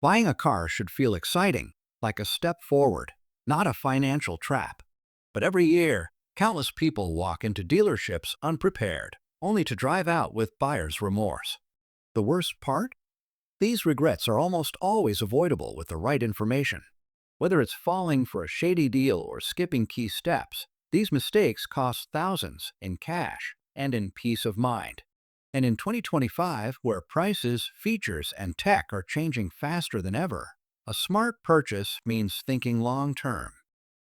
Buying a car should feel exciting, like a step forward, not a financial trap. But every year, countless people walk into dealerships unprepared, only to drive out with buyer's remorse. The worst part? These regrets are almost always avoidable with the right information. Whether it's falling for a shady deal or skipping key steps, these mistakes cost thousands in cash and in peace of mind. And in 2025, where prices, features, and tech are changing faster than ever, a smart purchase means thinking long term.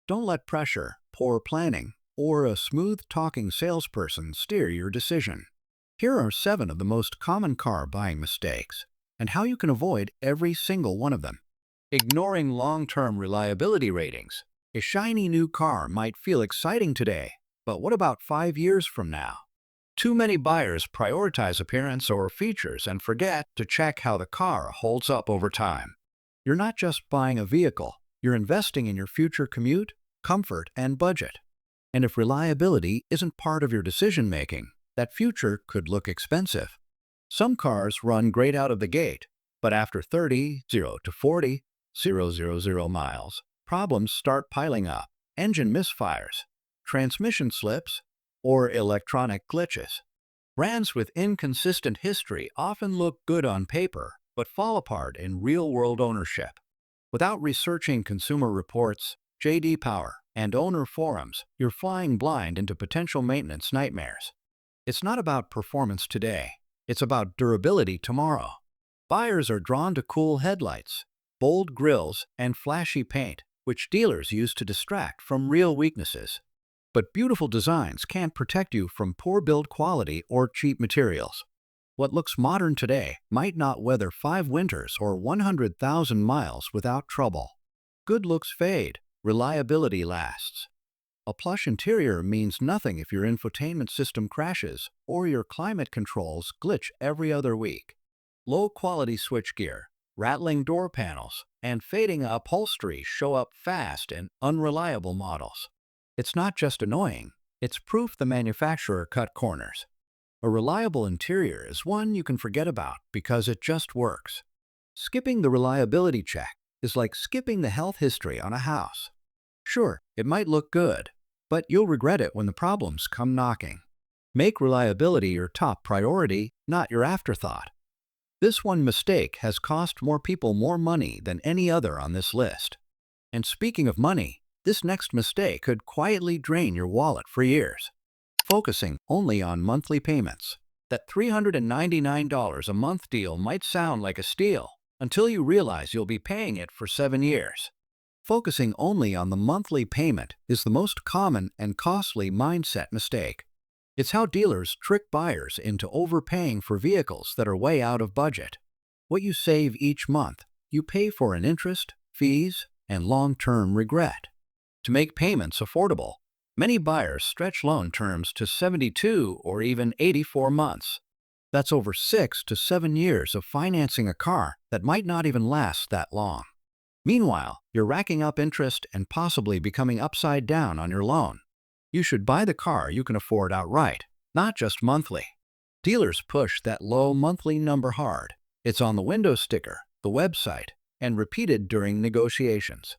Don't let pressure, poor planning, or a smooth-talking salesperson steer your decision. Here are 7 of the most common car buying mistakes, and how you can avoid every single one of them. Ignoring long-term reliability ratings. A shiny new car might feel exciting today, but what about 5 years from now? Too many buyers prioritize appearance or features and forget to check how the car holds up over time. You're not just buying a vehicle, you're investing in your future commute, comfort, and budget. And if reliability isn't part of your decision-making, that future could look expensive. Some cars run great out of the gate, but after 30, 0 to 40, 000 miles, problems start piling up. Engine misfires, transmission slips, or electronic glitches. Brands with inconsistent history often look good on paper, but fall apart in real-world ownership. Without researching consumer reports, J.D. Power, and owner forums, you're flying blind into potential maintenance nightmares. It's not about performance today, it's about durability tomorrow. Buyers are drawn to cool headlights, bold grilles, and flashy paint, which dealers use to distract from real weaknesses. But beautiful designs can't protect you from poor build quality or cheap materials. What looks modern today might not weather 5 winters or 100,000 miles without trouble. Good looks fade, reliability lasts. A plush interior means nothing if your infotainment system crashes or your climate controls glitch every other week. Low-quality switchgear, rattling door panels, and fading upholstery show up fast in unreliable models. It's not just annoying, it's proof the manufacturer cut corners. A reliable interior is one you can forget about because it just works. Skipping the reliability check is like skipping the health history on a house. Sure, it might look good, but you'll regret it when the problems come knocking. Make reliability your top priority, not your afterthought. This one mistake has cost more people more money than any other on this list. And speaking of money, this next mistake could quietly drain your wallet for years. Focusing only on monthly payments. That $399 a month deal might sound like a steal until you realize you'll be paying it for 7 years. Focusing only on the monthly payment is the most common and costly mindset mistake. It's how dealers trick buyers into overpaying for vehicles that are way out of budget. What you save each month, you pay for in interest, fees, and long-term regret. To make payments affordable, many buyers stretch loan terms to 72 or even 84 months. That's over 6 to 7 years of financing a car that might not even last that long. Meanwhile, you're racking up interest and possibly becoming upside down on your loan. You should buy the car you can afford outright, not just monthly. Dealers push that low monthly number hard. It's on the window sticker, the website, and repeated during negotiations.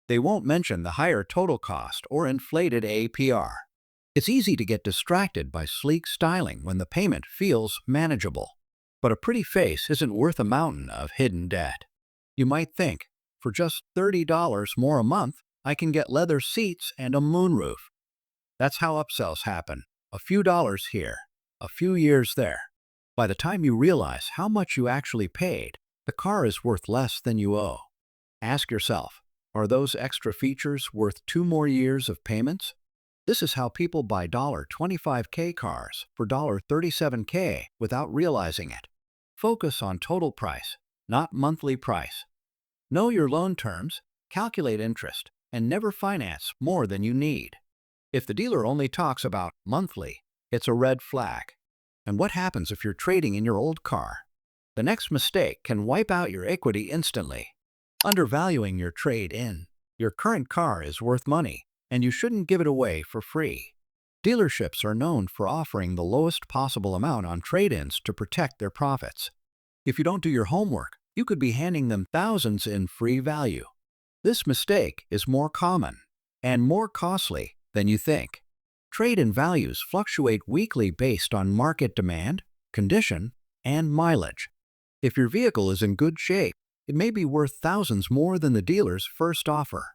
They won't mention the higher total cost or inflated APR. It's easy to get distracted by sleek styling when the payment feels manageable. But a pretty face isn't worth a mountain of hidden debt. You might think, for just $30 more a month, I can get leather seats and a moonroof. That's how upsells happen. A few dollars here, a few years there. By the time you realize how much you actually paid, the car is worth less than you owe. Ask yourself, are those extra features worth 2 more years of payments? This is how people buy $25K cars for $37K without realizing it. Focus on total price, not monthly price. Know your loan terms, calculate interest, and never finance more than you need. If the dealer only talks about monthly, it's a red flag. And what happens if you're trading in your old car? The next mistake can wipe out your equity instantly. Undervaluing your trade-in. Your current car is worth money, and you shouldn't give it away for free. Dealerships are known for offering the lowest possible amount on trade-ins to protect their profits. If you don't do your homework, you could be handing them thousands in free value. This mistake is more common and more costly than you think. Trade-in values fluctuate weekly based on market demand, condition, and mileage. If your vehicle is in good shape, it may be worth thousands more than the dealer's first offer.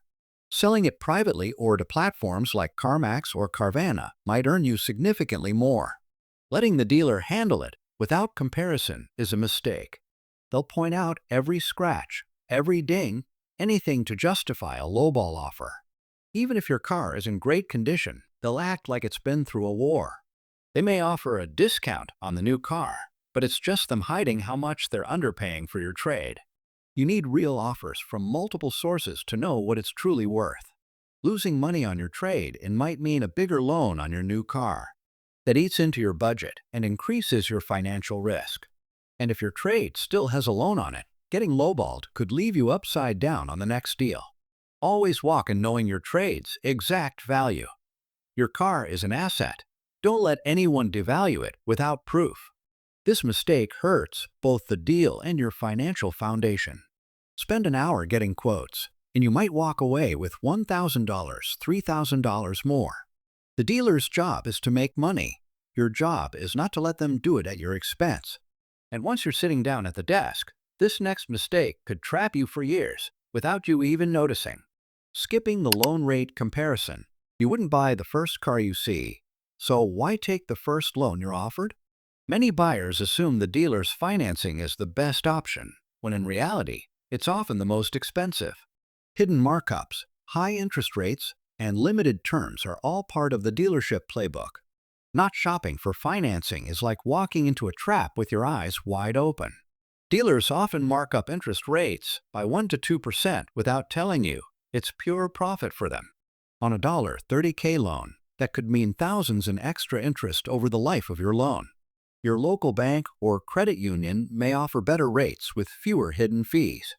Selling it privately or to platforms like CarMax or Carvana might earn you significantly more. Letting the dealer handle it without comparison is a mistake. They'll point out every scratch, every ding, anything to justify a lowball offer. Even if your car is in great condition, they'll act like it's been through a war. They may offer a discount on the new car, but it's just them hiding how much they're underpaying for your trade. You need real offers from multiple sources to know what it's truly worth. Losing money on your trade-in might mean a bigger loan on your new car. That eats into your budget and increases your financial risk. And if your trade still has a loan on it, getting lowballed could leave you upside down on the next deal. Always walk in knowing your trade's exact value. Your car is an asset. Don't let anyone devalue it without proof. This mistake hurts both the deal and your financial foundation. Spend an hour getting quotes, and you might walk away with $1,000, $3,000 more. The dealer's job is to make money. Your job is not to let them do it at your expense. And once you're sitting down at the desk, this next mistake could trap you for years without you even noticing. Skipping the loan rate comparison. You wouldn't buy the first car you see, so why take the first loan you're offered? Many buyers assume the dealer's financing is the best option, when in reality, it's often the most expensive. Hidden markups, high interest rates, and limited terms are all part of the dealership playbook. Not shopping for financing is like walking into a trap with your eyes wide open. Dealers often mark up interest rates by 1 to 2% without telling you. It's pure profit for them. On a $30K loan, that could mean thousands in extra interest over the life of your loan. Your local bank or credit union may offer better rates with fewer hidden fees.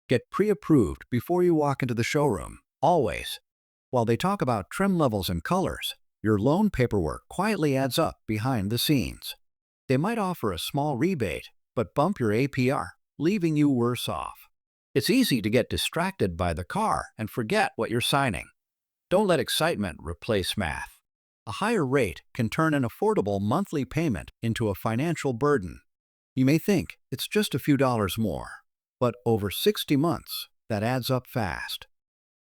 Get pre-approved before you walk into the showroom, always. While they talk about trim levels and colors, your loan paperwork quietly adds up behind the scenes. They might offer a small rebate, but bump your APR, leaving you worse off. It's easy to get distracted by the car and forget what you're signing. Don't let excitement replace math. A higher rate can turn an affordable monthly payment into a financial burden. You may think it's just a few dollars more, but over 60 months, that adds up fast.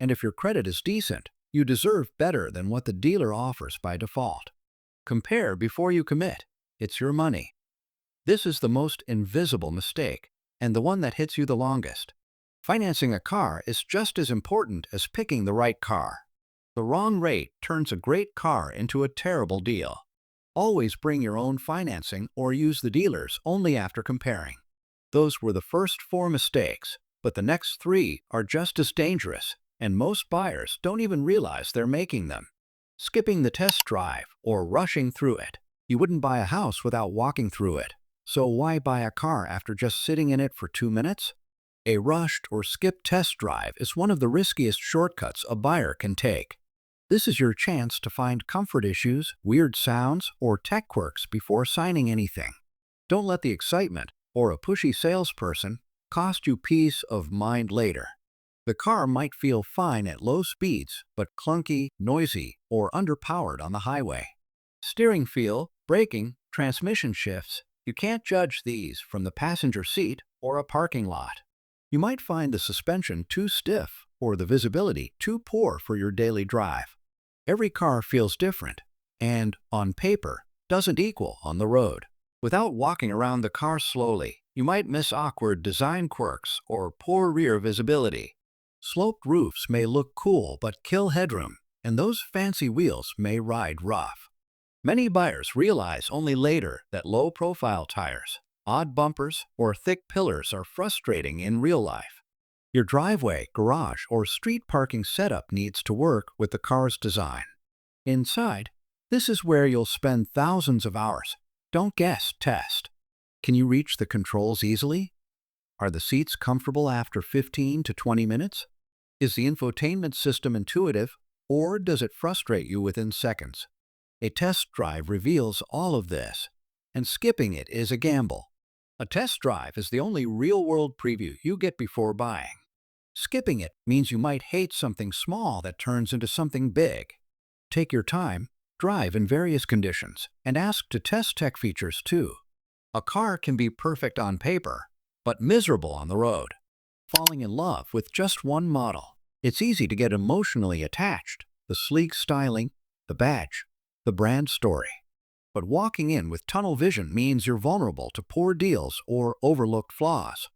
And if your credit is decent, you deserve better than what the dealer offers by default. Compare before you commit. It's your money. This is the most invisible mistake, and the one that hits you the longest. Financing a car is just as important as picking the right car. The wrong rate turns a great car into a terrible deal. Always bring your own financing or use the dealer's only after comparing. Those were the first 4 mistakes, but the next 3 are just as dangerous, and most buyers don't even realize they're making them. Skipping the test drive or rushing through it. You wouldn't buy a house without walking through it, so why buy a car after just sitting in it for 2 minutes? A rushed or skipped test drive is one of the riskiest shortcuts a buyer can take. This is your chance to find comfort issues, weird sounds, or tech quirks before signing anything. Don't let the excitement or a pushy salesperson cost you peace of mind later. The car might feel fine at low speeds, but clunky, noisy, or underpowered on the highway. Steering feel, braking, transmission shifts, you can't judge these from the passenger seat or a parking lot. You might find the suspension too stiff or the visibility too poor for your daily drive. Every car feels different and, on paper, doesn't equal on the road. Without walking around the car slowly, you might miss awkward design quirks or poor rear visibility. Sloped roofs may look cool but kill headroom, and those fancy wheels may ride rough. Many buyers realize only later that low-profile tires, odd bumpers, or thick pillars are frustrating in real life. Your driveway, garage, or street parking setup needs to work with the car's design. Inside, this is where you'll spend thousands of hours. Don't guess, test. Can you reach the controls easily? Are the seats comfortable after 15 to 20 minutes? Is the infotainment system intuitive, or does it frustrate you within seconds? A test drive reveals all of this, and skipping it is a gamble. A test drive is the only real-world preview you get before buying. Skipping it means you might hate something small that turns into something big. Take your time, drive in various conditions, and ask to test tech features too. A car can be perfect on paper, but miserable on the road. Falling in love with just one model. It's easy to get emotionally attached. The sleek styling, the badge, the brand story. But walking in with tunnel vision means you're vulnerable to poor deals or overlooked flaws.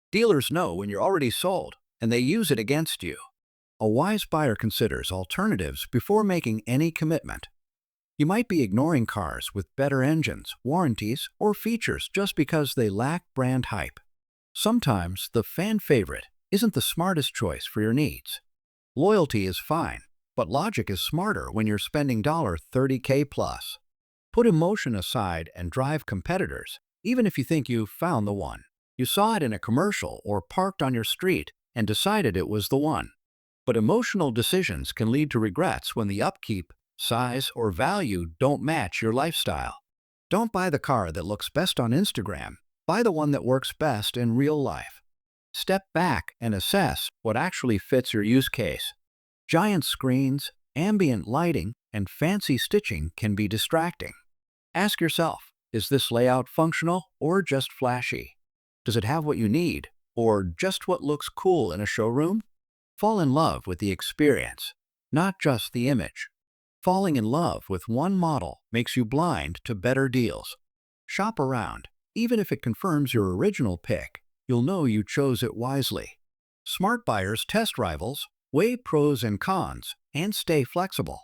Dealers know when you're already sold, and they use it against you. A wise buyer considers alternatives before making any commitment. You might be ignoring cars with better engines, warranties, or features just because they lack brand hype. Sometimes the fan favorite isn't the smartest choice for your needs. Loyalty is fine, but logic is smarter when you're spending $30K plus. Put emotion aside and drive competitors, even if you think you've found the one. You saw it in a commercial or parked on your street and decided it was the one. But emotional decisions can lead to regrets when the upkeep, size, or value don't match your lifestyle. Don't buy the car that looks best on Instagram. Buy the one that works best in real life. Step back and assess what actually fits your use case. Giant screens, ambient lighting, and fancy stitching can be distracting. Ask yourself, is this layout functional or just flashy? Does it have what you need, or just what looks cool in a showroom? Fall in love with the experience, not just the image. Falling in love with one model makes you blind to better deals. Shop around. Even if it confirms your original pick, you'll know you chose it wisely. Smart buyers test rivals, weigh pros and cons, and stay flexible.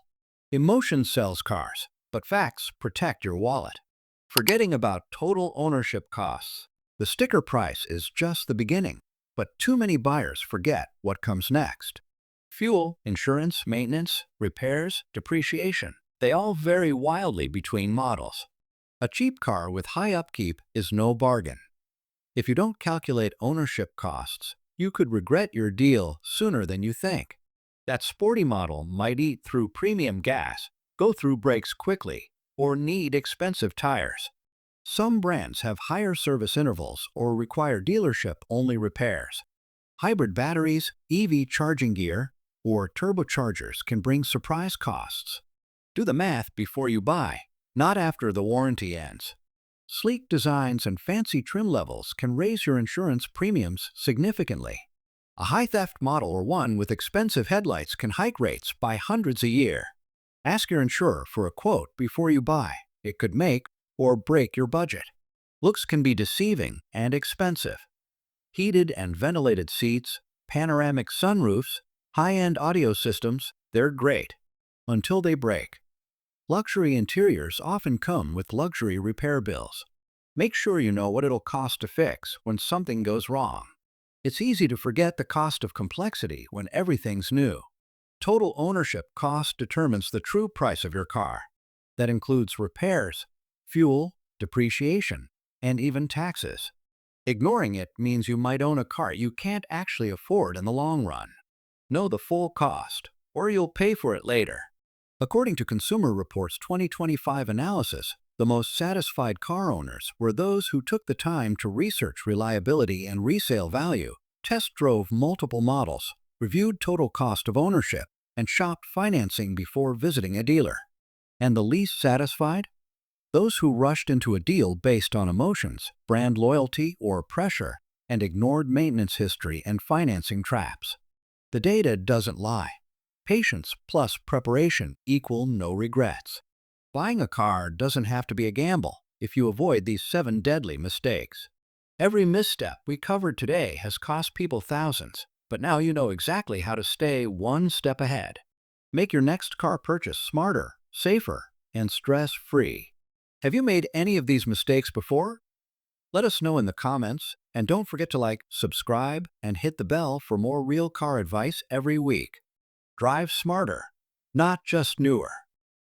Emotion sells cars, but facts protect your wallet. Forgetting about total ownership costs. The sticker price is just the beginning, but too many buyers forget what comes next. Fuel, insurance, maintenance, repairs, depreciation, they all vary wildly between models. A cheap car with high upkeep is no bargain. If you don't calculate ownership costs, you could regret your deal sooner than you think. That sporty model might eat through premium gas, go through brakes quickly, or need expensive tires. Some brands have higher service intervals or require dealership-only repairs. Hybrid batteries, EV charging gear, or turbochargers can bring surprise costs. Do the math before you buy, not after the warranty ends. Sleek designs and fancy trim levels can raise your insurance premiums significantly. A high-theft model or one with expensive headlights can hike rates by hundreds a year. Ask your insurer for a quote before you buy. It could make or break your budget. Looks can be deceiving and expensive. Heated and ventilated seats, panoramic sunroofs, high-end audio systems, they're great until they break. Luxury interiors often come with luxury repair bills. Make sure you know what it'll cost to fix when something goes wrong. It's easy to forget the cost of complexity when everything's new. Total ownership cost determines the true price of your car. That includes repairs, fuel, depreciation, and even taxes. Ignoring it means you might own a car you can't actually afford in the long run. Know the full cost, or you'll pay for it later. According to Consumer Reports 2025 analysis, the most satisfied car owners were those who took the time to research reliability and resale value, test drove multiple models, reviewed total cost of ownership, and shopped financing before visiting a dealer. And the least satisfied? Those who rushed into a deal based on emotions, brand loyalty, or pressure, and ignored maintenance history and financing traps. The data doesn't lie. Patience plus preparation equal no regrets. Buying a car doesn't have to be a gamble if you avoid these 7 deadly mistakes. Every misstep we covered today has cost people thousands, but now you know exactly how to stay one step ahead. Make your next car purchase smarter, safer, and stress-free. Have you made any of these mistakes before? Let us know in the comments, and don't forget to like, subscribe, and hit the bell for more real car advice every week. Drive smarter, not just newer.